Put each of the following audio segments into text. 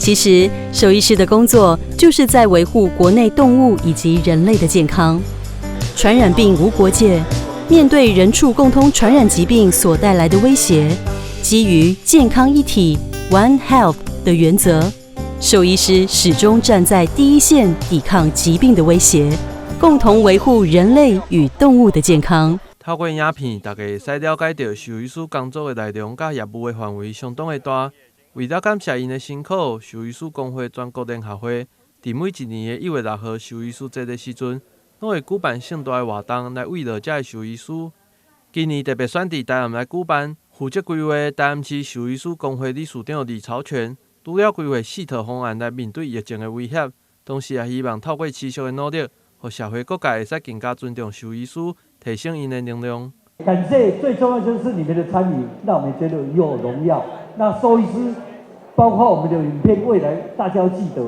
其实，兽医师的工作就是在维护国内动物以及人类的健康。传染病无国界，面对人畜共通传染疾病所带来的威胁，基于健康一体 （One Health） 的原则，兽医师始终站在第一线，抵抗疾病的威胁，共同维护人类与动物的健康。透过影片，大家会使了解到兽医师工作的内容甲业务的范围相当的大。为了感谢因的辛苦，兽医师工会全国联合会伫每一年的1月6号兽医师节的时阵，拢会举办盛大的活动来慰劳这些兽医师。今年特别选伫台南来举办，负责规划台南市兽医师工会理事长李朝全，除了规划4套方案来面对疫情的威胁，同时也希望透过持续的努力，让社会各界会使更加尊重兽医师，提升因的能量。感谢最重要就是你们的参与，让我们觉得有荣耀。那兽医师，包括我们的影片，未来大家要记得，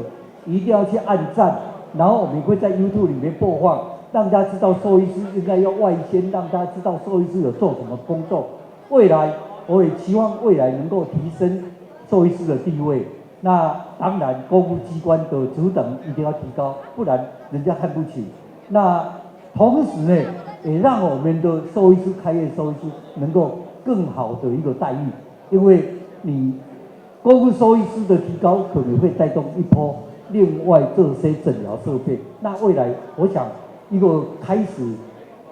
一定要去按赞，然后我们也会在 YouTube 里面播放，让大家知道兽医师应该要外宣，让大家知道兽医师有做什么工作。未来我也期望未来能够提升兽医师的地位。那当然，公务机关的职等一定要提高，不然人家看不起。那同时呢，也让我们的兽医师开业兽医师能够更好的一个待遇，因为你公务兽医师的提高，可能会带动一波另外这些诊疗设备。那未来我想一个开始，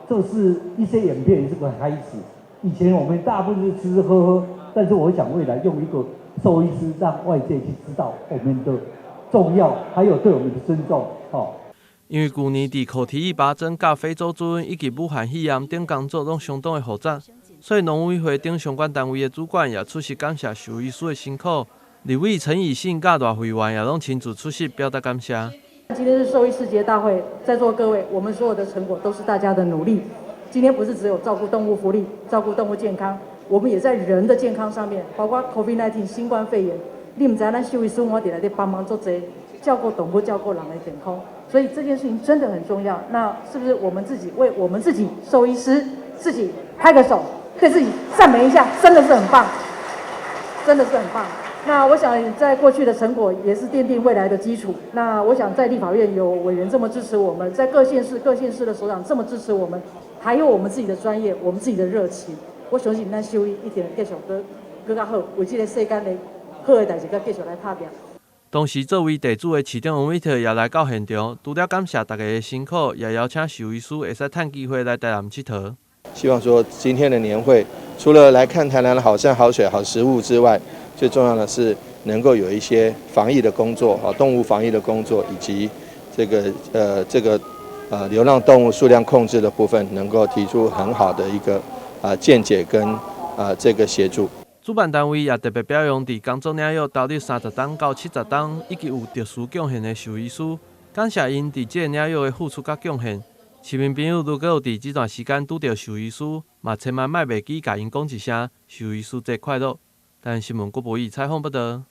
这是一些影片也是个开始。以前我们大部分是吃吃喝喝，但是我想未来用一个兽医师让外界去知道我们的重要，还有对我们的尊重。因为去年伫口蹄疫拔针、甲非洲猪瘟以及武汉肺炎等工作拢相当的复杂，所以农委会等相关单位的主管也出席感谢兽医师的辛苦。立委陈以信甲大会员也拢亲自出席表达感谢。今天是兽医师节大会，在座各位，我们所有的成果都是大家的努力。今天不是只有照顾动物福利、照顾动物健康，我们也在人的健康上面，包括 COVID-19 新冠肺炎，你唔知咱兽医师我伫内底帮忙做这照顾动物、照顾人的健康。所以这件事情真的很重要。那是不是我们自己为我们自己兽医师自己拍个手，对自己赞美一下，真的是很棒，真的是很棒。那我想在过去的成果也是奠定未来的基础。那我想在立法院有委员这么支持我们，在各县市的首长这么支持我们，还有我们自己的专业，我们自己的热情，我相信咱兽医一定继续更加好，为这个世间的好的代志，继续来打拼。同时，作为地主的市长王美特也来到现场，除了感谢大家的辛苦，也邀请兽医师会使趁机会来台南佚佗。希望说今天的年会，除了来看台南的好山好水好食物之外，最重要的是能够有一些防疫的工作，动物防疫的工作，以及这个流浪动物数量控制的部分，能够提出很好的一个见解跟这个协助。主办单位也特别表扬伫工作领域投入30档到70档，以及有特殊贡献的兽医师，感谢因伫这领域的付出甲贡献。市民朋友如果有伫这段时间拄到兽医师，嘛千万莫袂记甲因讲一声兽医师节快乐。但新闻郭博义采访报道。